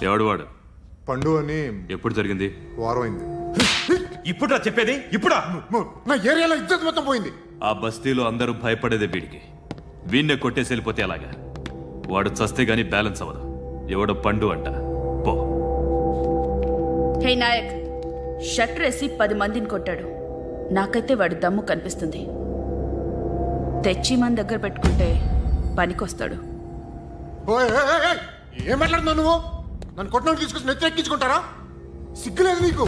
ఎవడు వాడు? పండు అని. ఎప్పుడు జరిగింది? వారం అయింది. ఇప్పుడా చెప్పేది? ఇప్పుడా? నా ఏరియాలో ఇజ్జత్ మొత్తం పోయింది. ఆ బస్తీలో అందరూ భయపడేదే వీడికి. వీణ్ణే కొట్టేసి వెళ్ళిపోతే అలాగా. వాడు చస్తే గానీ బ్యాలెన్స్ అవ్వదు. ఎవడో పండు అంట. పో. హే నాయక్, షట్టర్ వేసి 10 మందిని కొట్టాడు. నాకైతే వాడి దమ్ము కనిపిస్తుంది. తెచ్చి మన దగ్గర పెట్టుకుంటే పనికొస్తాడు. ఏం మాట్లాడుతున్నావు నువ్వు? నన్ను కొట్టడానికి తీసుకొచ్చి నెత్తెక్కించుకుంటారా? సిగ్గులేదు నీకు?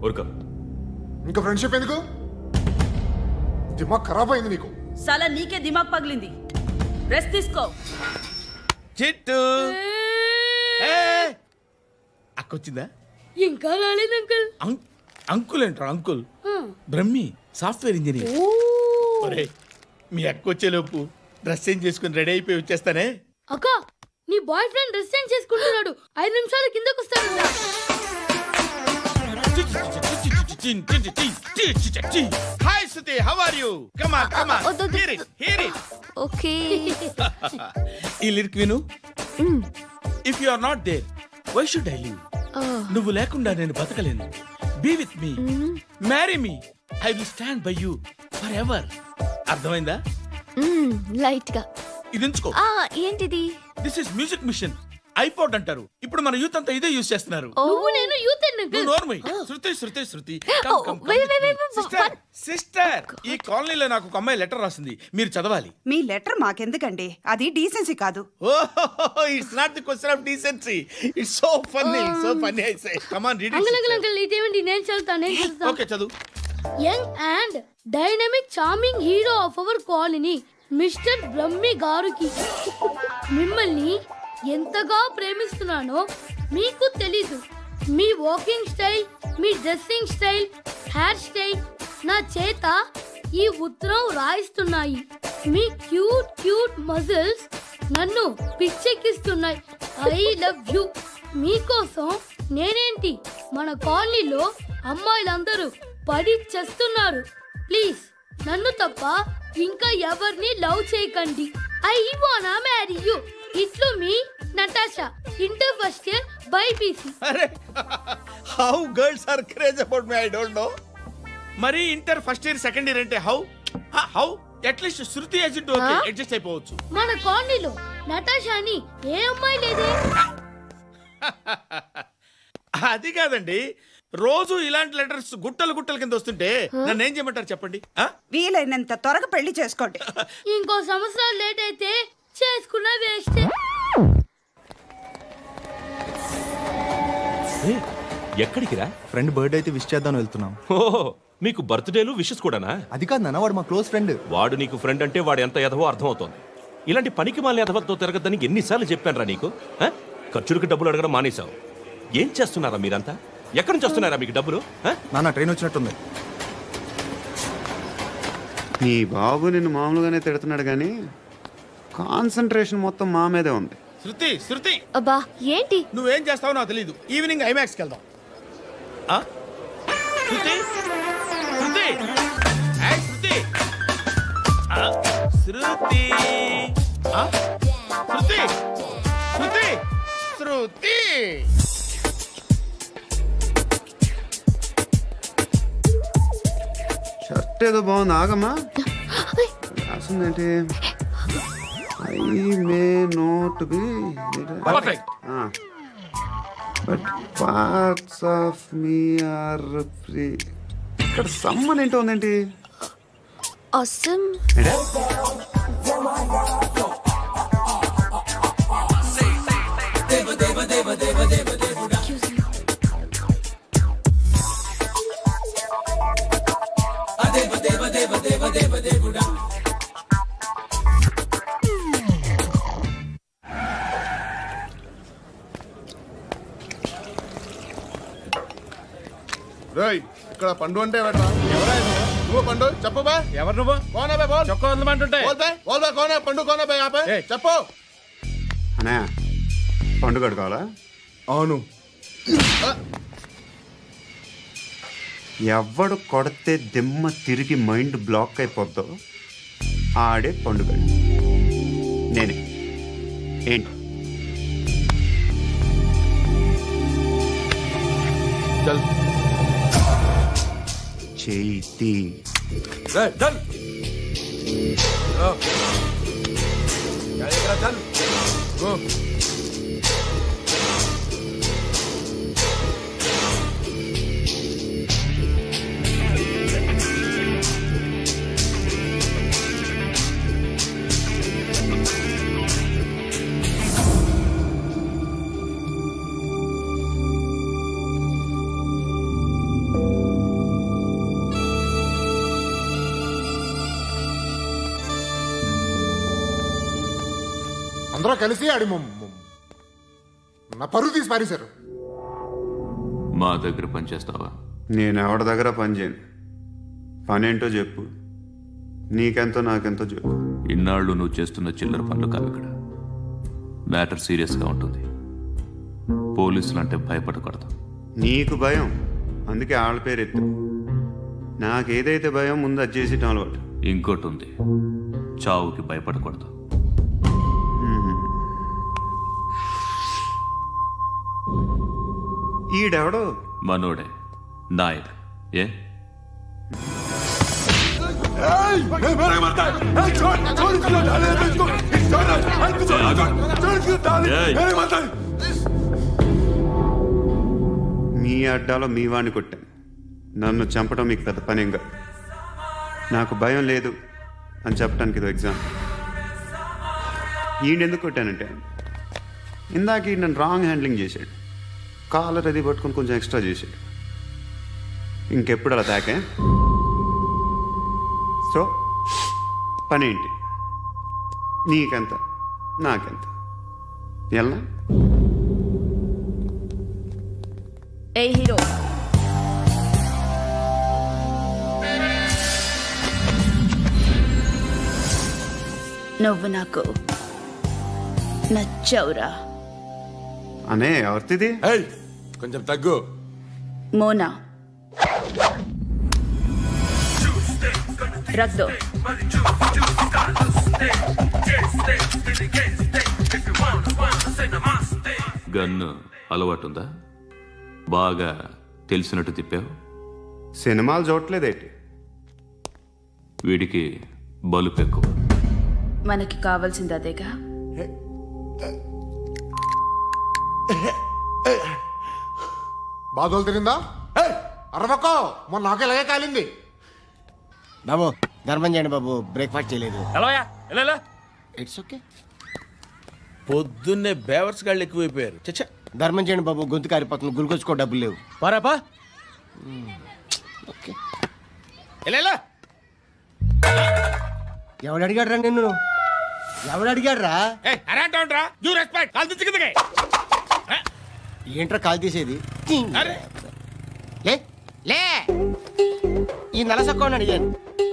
ఊరుకో. ఇంకా ఫ్రెండ్షిప్ ఎందుకు? దిమాగ్ ఖరాబ్ అయింది నీకు. సాలా నీకే దిమాగ్ పగిలింది. రెస్ట్ తీసుకో. చిట్టు అక్కొచ్చిందా? ఇంకా రాలేదు అంకుల్. అంకుల్ ఏంట్రా? Uncle Brahmi software engineer. మీ అక్కొచ్చేలోపు డ్రెస్ చేంజ్ చేసుకుని రెడీ అయిపోయి వచ్చేస్తానే. అక్క, నీ బాయ్ ఫ్రెండ్ డ్రెస్ చేంజ్ చేసుకుంటున్నాడు. 5 నిమిషాలు కిందకు వస్తాడు. Hi Suthi, how are you? Come on come on, hear it. Okay. ఈ లిరిక్ విను. If you are not there, why should I live? నువ్వు లేకుండా నేను బతకలేను. Be with me, marry me, I will stand by you forever. అర్థమైందా? Light గా ఇది ఉంచుకో. ఏంటిది? This is music machine. IPod అంటారు. ఇప్పుడు మన యూత్ అంతా ఇదే యూజ్ చేస్తున్నారు. నువ్వు నేను యూత్ శృతి సిస్టర్, ఈ కాలనీలో నాకు ఒక అమ్మాయి లెటర్ రాసింది. మీరు చదవాలి. మీ లెటర్ మాకెందుకండి? అది డీసెన్సీ కాదు. It's not the question of decency. It's so funny, so funny. I say come on, read it. Uncle ఇదేంటి? నేను చదువుతాను. ఓకే, చదువు. Young and dynamic charming hero of our colony mister Brahmi గారికి మిమ్మల్ని ఎంతగా ప్రేమిస్తున్నానో మీకు తెలీదు. మీ వాకింగ్ స్టైల్, మీ డ్రెస్సింగ్ స్టైల్, హెయిర్ స్టైల్ నా చేత ఈ ఉత్తరం రాయిస్తున్నాయి. మీ క్యూట్ క్యూట్ మజిల్స్ నన్ను పిచ్చెక్కిస్తున్నాయి. I love you. మీకోసం నేనేంటి, మన కాలనీలో అమ్మాయిలందరూ పడి చేస్తున్నారు. ప్లీజ్ నన్ను తప్ప ఇంకా ఎవరిని లవ్ చేయకండి. ఐ వానా మ్యారీ యూ. ఇట్లు మీ Natasha, inter first year BiPC. అరే, how girls are craze about me I don't know. మరి inter first year second year అంటే how at least Shruti agent okay, adjust అయిపోవచ్చు. మన కాలనీలో నటాషా అని ఏ అమ్మాయి లేదే. అది కాదండి, రోజు ఇలాంటి లెటర్స్ గుట్టలు గుట్టల కింద వస్తుంటే నన్ను ఏం చేయమంటారు చెప్పండి? వీలైనంత త్వరగా పెళ్లి చేసుకోండి. ఇంకో సంవత్సరాలు లేట్ అయితే చేసుకున్నా వేస్ట్. ఎక్కడికి రా? ఫ్రెండ్ బర్త్డే అయితే విష్ చేద్దాం వెళ్తున్నాం. ఓహో, మీకు బర్త్డేలు విషెస్ కూడానా? అది కాదు నాన్న, వాడు మా క్లోజ్ ఫ్రెండ్. వాడు నీకు ఫ్రెండ్ అంటే వాడు ఎంత ఎదవో అర్థమవుతోంది. ఇలాంటి పనికి మాలిన ఎదవతో తిరగద్దని ఎన్నిసార్లు చెప్పాను రా నీకు? ఖర్చులకు డబ్బులు అడగడం మానేశావు. ఏం చేస్తున్నారా మీరంతా? ఎక్కడి నుంచి వస్తున్నారా మీకు డబ్బులు? నాన్న ట్రైన్ వచ్చినట్టుంది. నీ బాబు నిన్ను మామూలుగానే తిడుతున్నాడు కానీ కాన్సంట్రేషన్ మొత్తం మా మీదే ఉంది. శృతి అబ్బా ఏంటి? నువ్వేం చేస్తావో నాకు తెలీదు. ఈవినింగ్ ఐమాక్స్కి వెళ్దాం. శృతి శృతి శృతి శృతి శృతి శృతి శృతి షర్ట్ ఏదో బాగుంది, ఆగమ్మా. రాసిందేంటి? I may not be but parts of me are free. ఇక్కడ సమ్మన్ ఏంటో ఉందేంటి? awesome. ఇక్కడ పండు అంటే నువ్వు పండు చెప్పు బా. ఎవరు నువ్వు? కోనా బే బోల్. చొక్కా వదలమంటుంటే కోనా పండు కోనా బే ఆపే చెప్పు. అనే పండు కడుకోవాలా? అవును. ఎవడు కొడితే దిమ్మ తిరిగి మైండ్ బ్లాక్ అయిపోద్దో ఆడే పండుగ. నేనే. ఏంటి చల్ చేతి చల్ చల్ గో అందరూ కలిసి ఆడి నా పరువు తీసి పారేశారు. మా దగ్గర పనిచేస్తావా? నేను ఎవరి దగ్గర పని చేయను. పనేంటో చెప్పు. నీకెంతో నాకెంతో చెప్పు. ఇన్నాళ్ళు నువ్వు చేస్తున్న చిల్లర పనులు కావు ఇక్కడ. మ్యాటర్ సీరియస్గా ఉంటుంది. పోలీసులు అంటే భయపడకూడదు. నీకు భయం, అందుకే ఆళ్ళ పేరు ఎత్తు. నాకేదైతే భయం ముందు అది చేసేటం అలవాటు. ఇంకోటి ఉంది, చావుకి భయపడకూడదు. ఈడెవడో మనోడే నాయక్. ఏ మీ అడ్డాలో మీ వాడిని కొట్టాను. నన్ను చంపడం మీకు పెద్ద పనేంగా. నాకు భయం లేదు అని చెప్పడానికి ఇది ఎగ్జామ్. ఈయనెందుకు కొట్టానంటే ఇందాక ఈ నన్ను రాంగ్ హ్యాండ్లింగ్ చేశాడు. కాలర్ అది పట్టుకొని కొంచెం ఎక్స్ట్రా చేశాడు. ఇంకెప్పుడు అలా తాకే. సో పనేంటి? నీకెంత నాకెంత ఎలా? ఏ హీరో, నువ్వు నాకు నచ్చవురా. అనే ఎవరిది? కొంచెం తగ్గు. మోనా రక్ దో. గన్ను అలవాటుందా? బాగా తెలిసినట్టు తిప్పావు. సినిమాలు చూడట్లేదేంటి? వీడికి బలుపు ఎక్కువ. మనకి కావాల్సింది అదేగా. బాధలు తిరిందా? అరవకో, మొన్న నాకు ఇలాగే కాలింది. బాబు ధర్మం చేయండి బాబు, బ్రేక్ఫాస్ట్ చేయలేదు. It's okay. పొద్దున్నే బేవర్స్ గాళ్ళు ఎక్కువైపోయారు. చచ్చా, ధర్మం చేయండి బాబు, గొంతు కారిపోతుంది. గురికొచ్చుకో డబ్బులు లేవు. పారాపా. ఓకే. ఎవడు అడిగాడు రా నిన్ను? ఎవడు అడిగాడు రా? ఏంట్రా కాల్ తీసేది? లే లే. ఈ నలసక్కని అడిగాను,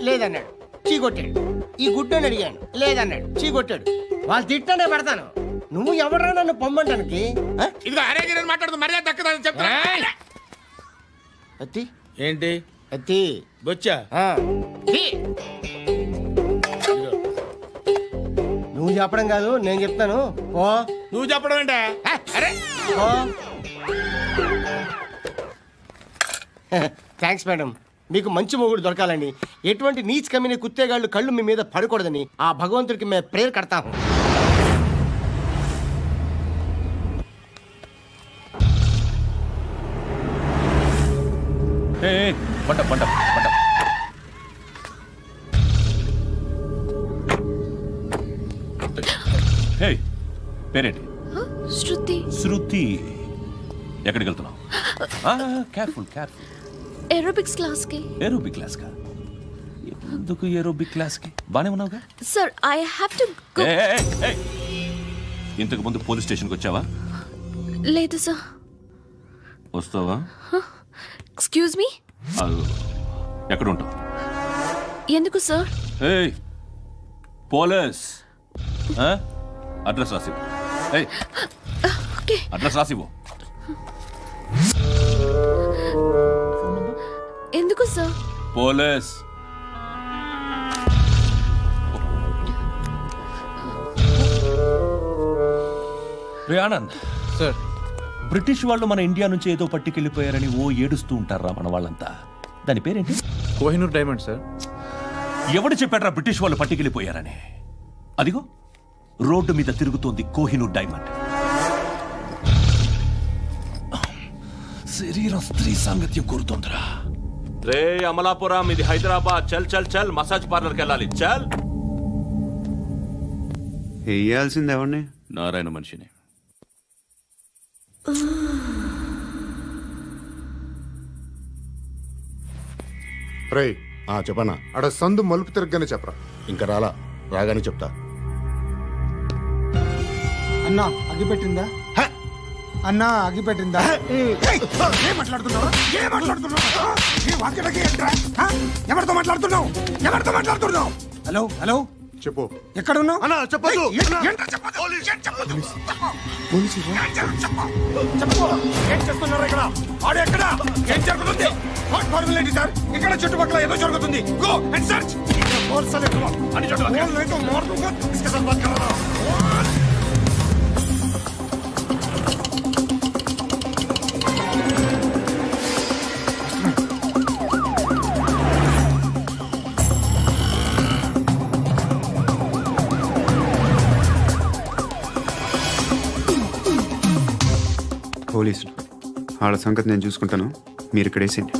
లేదన్నాడు, చీ కొట్టాడు. ఈ గుడ్డని అడిగాను, లేదన్నాడు, చీ కొట్టాడు. వాళ్ళు తిట్టానే పడతాను. నువ్వు ఎవడరా నన్ను పొమ్మంటానికి? అత్తి ఏంటి? అత్తి బొచ్చా? నువ్వు చెప్పడం కాదు, నేను చెప్తాను. ఓ నువ్వు చెప్పడం ఏంటా? Thanks madam. మీకు మంచి మొగుడు దొరకాలని, ఎటువంటి నీచ్ కమ్మిన కుత్తేగాళ్ళు కళ్ళు మీ మీద పడకూడదని ఆ భగవంతుడికి మేము ప్రేయర్ కడతాము. పేరేంటి? శృతి. శృతి. ఎక్కడికి వెళ్తున్నావు? Careful careful. ఏరోబిక్స్ క్లాస్ కి. ఏరోబిక్ క్లాస్ కా? ఎందుకు ఏరోబిక్ క్లాస్ కి? బానే ఉన్నావుగా? Sir I have to go. ఇంతకు ముందు పోలీస్ స్టేషన్కి వచ్చావా? లేదు సార్. వస్తావా? Excuse me. ఎక్కడ ఉంటావు? ఎందుకు సార్? పోలీస్ అడ్రస్ రాసివ్వు. అడ్రస్ రాసివ్వు. ఎందుకు sir? Police. Anand sir, British వాళ్ళు మన ఇండియా నుంచి ఏదో పట్టుకెళ్ళిపోయారని ఓ ఏడుస్తూ ఉంటారా మన వాళ్ళంతా. దాని పేరేంటి? Kohinoor diamond sir. ఎవడు చెప్పాడ్రా బ్రిటిష్ వాళ్ళు పట్టుకెళ్ళిపోయారని? అదిగో రోడ్డు మీద తిరుగుతోంది కోహినూర్ డైమండ్. శరీరం స్త్రీ సాంగత్యం కోరుతోందిరా. రే అమలాపురం, ఇది హైదరాబాద్. చల్ చల్ చల్, మసాజ్ పార్లర్కి వెళ్ళాలి. చల్. వేయాల్సింది ఎవరిని? నారాయణ మనిషిని. రే చెప్పనా? అడ సందు మలుపు తిరగగానే చెప్పరా. ఇంకా రాగానే చెప్తా. అన్నా అగ్గి పెట్టిందా? అన్నా అగ్గి పెట్టిందా? ఏం మాట్లాడుతున్నావు? ఎవరితో మాట్లాడుతున్నావు? ఎవరితో మాట్లాడుతున్నావు? హలో హలో, చెప్పు. ఎక్కడ ఉన్నావు? అన్నా చెప్పదు. ఏం చేస్తున్నారు ఇక్కడ? ఆడు ఎక్కడ? ఏం జరుగుతుంది? వాట్ ఫార్మల్ ఏంటి సార్? ఇక్కడ చుట్టుపక్కల ఏదో జరుగుతుంది. Go and search. అని పోలీసులు వాళ్ళ సంగతి నేను చూసుకుంటాను, మీరు ఇక్కడ వేసేయండి.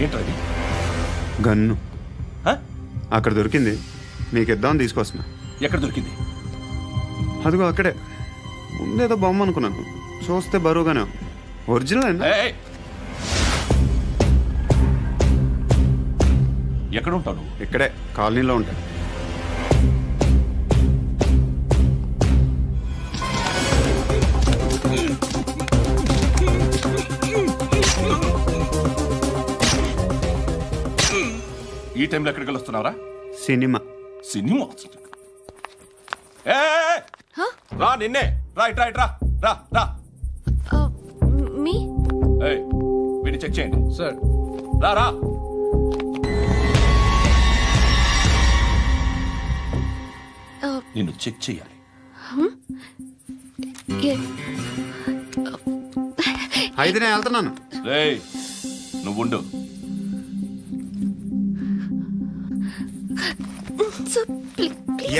ఏంటది? గన్ను అక్కడ దొరికింది, మీకు ఇద్దామని తీసుకొస్తున్నా. ఎక్కడ దొరికింది? అదిగో అక్కడే. ముందేదో బొమ్మ అనుకున్నాను, చూస్తే బరువుగానే ఒరిజినల్ అండి. ఎక్కడ ఉంటాను? ఇక్కడే కాలనీలో ఉంటాను. ఈ టైంలో ఎక్కడికి వస్తున్నారా? సినిమా. సినిమా? రా, నిన్నే. రైట్ రైట్, రా రా రా. మీ వీడిని చెక్ చేయండి సార్. రా రా. నిన్ను చెక్ చేయాలి. అయితే నేను వెళ్తున్నాను. నువ్వుండు.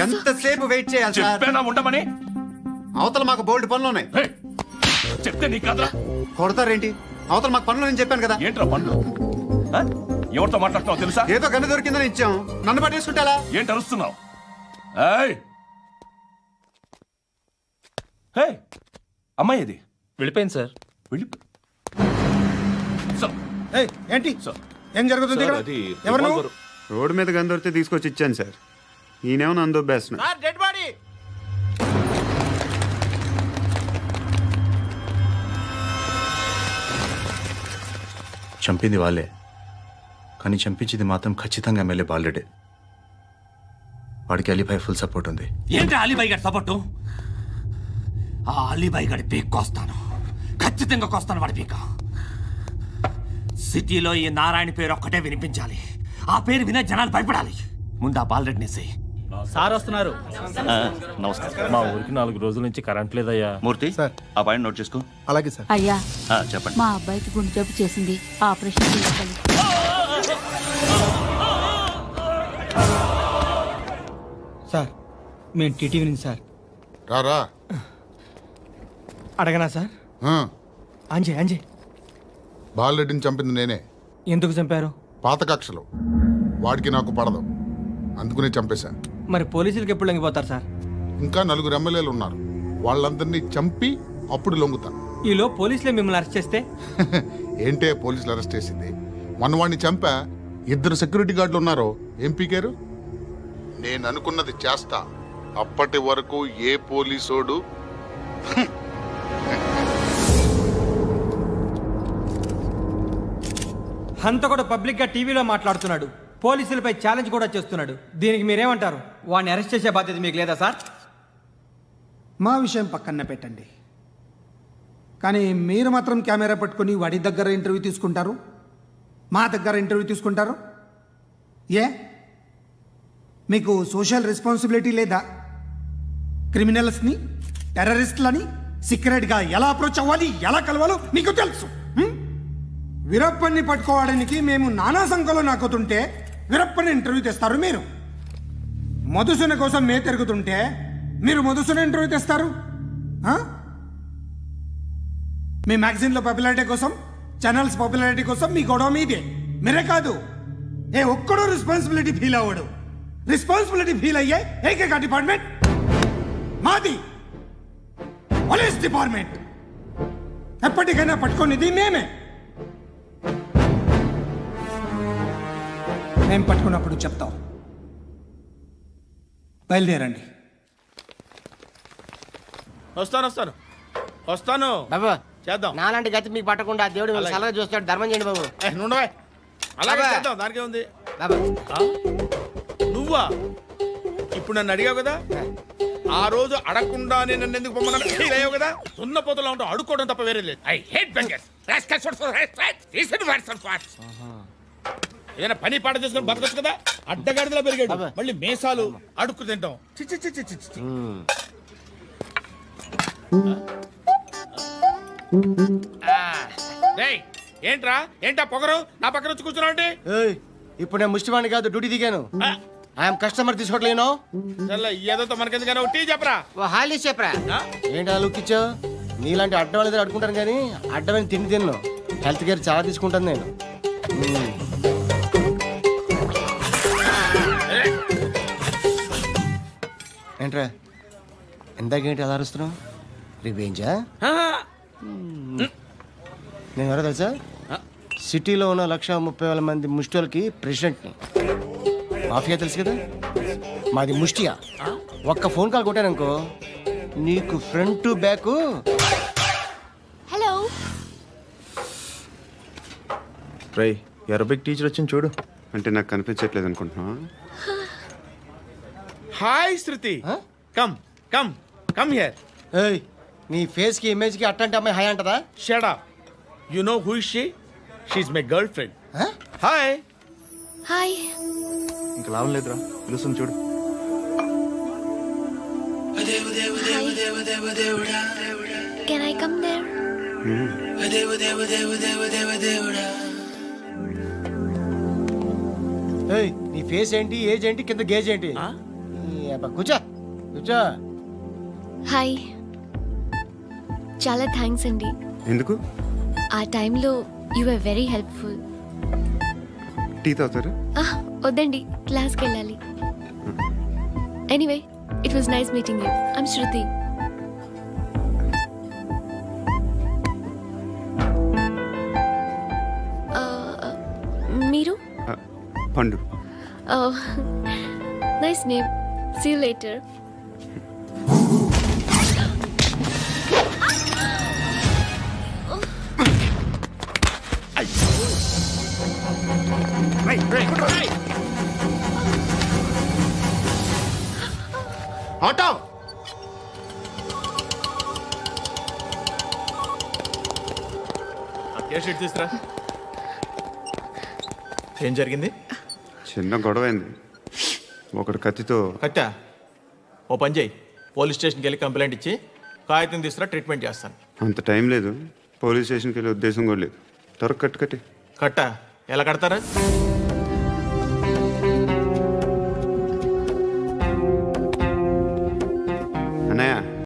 ఎంతసేపు వెయిట్ చేయాలి? చెప్పేనా ఉండమని? అవతల మాకు బోల్డ్ పనులు ఉన్నాయి. చెప్తే నీ కదరా. కొడతారేంటి? అవతల మాకు పనులు నేను చెప్పాను కదా. ఏంట్రా పనులు? ఎవరితో మాట్లాడుతున్నావు తెలుసా? ఏదో గన్ను దొరికిందని ఇచ్చాం, నన్ను పట్టేసుకుంటా. ఏంటి అరుస్తున్నావు? అమ్మాయి ఇది వెళ్ళిపోయింది సార్. ఏంటి ఏం జరుగుతుంది? ఎవరు? రోడ్డు మీద గన్ను దొరికితే తీసుకొచ్చి ఇచ్చాను సార్. ఈయనేమో నన్ను దొబ్బేస్తున్నా. Dead body. చంపింది వాళ్ళే, కానీ చంపించింది మాత్రం ఖచ్చితంగా ఎమ్మెల్యే బాలుడే. వాడికి అలీబాయ్ ఫుల్ సపోర్ట్ ఉంది. ఏంటి అలీబాయ్ గారి సపోర్టు? ఆ అలీబాయ్ గారి పీక్ కోస్తాను, ఖచ్చితంగా కోస్తాను వాడి పీక. సిటీలో ఈ నారాయణ పేరు ఒక్కటే వినిపించాలి. ఆ పేరు వినే జనాలు భయపడాలి. ముందు ఆ బాలరెడ్డిని సార్ వస్తున్నారు. నమస్కారం. మా ఊరికి 4 రోజుల నుంచి కరెంట్ లేదయ్యా. మూర్తి సార్, ఆ పాయింట్ నోట్ చేసుకో. అలాగే సార్. అయ్యా చెప్పండి. మా అబ్బాయికి గుండె జబ్బు చేసింది, ఆపరేషన్ చేయాలి. సార్ మేము టీటీవీ నుంచి సార్. రారా. అడగనా సార్? అంజయ్ అంజయ్ బాలరెడ్డిని చంపింది నేనే. ఎందుకు చంపారు? పాత కక్షలు, వాడికి నాకు పడదు, అందుకునే చంపేశా. మరి పోలీసులకు ఎప్పుడు లొంగిపోతారు సార్? ఇంకా 4 ఎమ్మెల్యేలు ఉన్నారు, వాళ్ళందరినీ చంపి అప్పుడు లొంగుతా. ఈలో పోలీసులే మిమ్మల్ని అరెస్ట్ చేస్తే? ఏంటే పోలీసులు అరెస్ట్ చేసింది? వాడిని చంపా, 2 సెక్యూరిటీ గార్డులు ఉన్నారు, ఏం పీకారు? నేను అనుకున్నది చేస్తా, అప్పటి వరకు ఏ పోలీసోడు హంత కూడా పబ్లిక్ గా టీవీలో మాట్లాడుతున్నాడు, పోలీసులపై ఛాలెంజ్ కూడా చేస్తున్నాడు. దీనికి మీరేమంటారు? వాడిని అరెస్ట్ చేసే బాధ్యత మీకు లేదా సార్? మా విషయం పక్కన పెట్టండి, కానీ మీరు మాత్రం కెమెరా పట్టుకుని వాడి దగ్గర ఇంటర్వ్యూ తీసుకుంటారు. మా దగ్గర ఇంటర్వ్యూ తీసుకుంటారు? ఏ మీకు సోషల్ రెస్పాన్సిబిలిటీ లేదా? క్రిమినల్స్ని, టెర్రరిస్టులని సీక్రెట్గా ఎలా అప్రోచ్ అవ్వాలి, ఎలా కలవాలో మీకు తెలుసు. వీరప్పన్ని పట్టుకోవడానికి మేము నానా సంఖ్యలో నాకుతుంటే వీరప్పని ఇంటర్వ్యూ తెస్తారు మీరు. మధుసూన కోసం మే తిరుగుతుంటే మీరు మధుసూన ఇంటర్వ్యూ తెస్తారు. మీ మ్యాగజైన్లో పాపులారిటీ కోసం, ఛానల్స్ పాపులారిటీ కోసం మీ గొడవ మీదే. మీరే కాదు, ఏ ఒక్కడో రెస్పాన్సిబిలిటీ ఫీల్ అవ్వడు. రెస్పాన్సిబిలిటీ ఫీల్ అయ్యే ఏకైక డిపార్ట్మెంట్ మాది, పోలీస్ డిపార్ట్మెంట్. ఎప్పటికైనా పట్టుకునేది మేమే. మేము పట్టుకున్నప్పుడు చెప్తాం. బయలుదేరండి. వస్తాను బాబు. చేద్దాం. నాలాంటి గతి మీకు పట్టకుండా దేవుడు మిమ్మల్ని సలహా చూస్తాడు. ధర్మం చేయండి బాబు. నుండవే, అలాగే చేద్దాం. దానికే ఉంది. నువ్వా ఇప్పుడు నన్ను అడిగావు కదా, ఆ రోజు అడగకుండా నన్ను ఎందుకు పొమ్మన్నాను ఫీల్ అయ్యావు కదా. సున్న పోతలో ఉంటావు, అడుక్కోవడం తప్ప వేరే లేదు. I hate bangers. ఏదైనా పని పాట చేసుకుని బతకొచ్చు కదా. అడ్డగాడిదలా పెరిగాడు, మళ్ళీ మేసాలు అడుక్కు తింటాం. ఏంటా పొగరు నా పక్కన వచ్చి కూర్చున్నావు? ఇప్పుడు నేను ముష్టివాణి కాదు, డ్యూటీ దిగాను. ఐఎమ్ కస్టమర్ తీసుకోవట్లేను. ఏదో మనకెందుకైనా టీ చెప్పరా, హాలీ చెప్పరా. ఏంటి లుక్ ఇచ్చావు? నీలాంటి అడ్డం వాళ్ళ దగ్గర అడుకుంటాను కానీ అడ్డమైన తిండి తిన్ను. హెల్త్ కేర్ చాలా తీసుకుంటాను నేను. ఏంట్రా ఇందాకేంటి అలా అరుస్తున్నావు? రివేంజా? నేను ఎవరో తెలుసా? సిటీలో ఉన్న 130,000 మంది ముష్టిలకి ప్రెసిడెంట్ని. మాఫియా తెలుసు కదా, మాది ముష్టియా. ఒక్క ఫోన్ కాల్ కొట్టాననుకో నీకు front to back. Hello Rai, Arabic teacher వచ్చింది చూడు. అంటే నాకు కనిపించట్లేదు అనుకుంటున్నా. Hi Shruti, come come come here. ఏయ్, నీ ఫేస్ కి ఇమేజ్ కి అట్టంటే అమ్మాయి హాయ్ అంటదా? Shut up. You know who is she? She is my girlfriend. Hi hi. ఇంకా లాభం లేదురా, పిలుస్తుంది చూడు. Can I come there? ఏయ్, నీ ఫేస్ ఏంటి, ఏజ్ ఏంటి, కింద గేజ్ ఏంటి? కూర్చో కూర్చో. హాయ్, చాలా థ్యాంక్స్ అండి. ఎందుకు? ఆ టైంలో you are very helpful. Tea తాగుతారా? వద్దండి, క్లాస్కి వెళ్ళాలి. Anyway, it was nice meeting you. I'm Shruti. మీరు? Pandu. Nice name. See you later. Auto. తీసుకురా. ఏం జరిగింది? చిన్న గొడవ అయింది. ఒకటి కత్తితో. కట్టా? ఓ పని చేయి, పోలీస్ స్టేషన్కి వెళ్ళి కంప్లైంట్ ఇచ్చి కాగితం తీసుకురా, ట్రీట్మెంట్ చేస్తాను. అంత టైం లేదు, పోలీస్ స్టేషన్కి వెళ్ళే ఉద్దేశం కూడా లేదు. త్వరగా కట్టు. కట్టా? ఎలా కడతారా?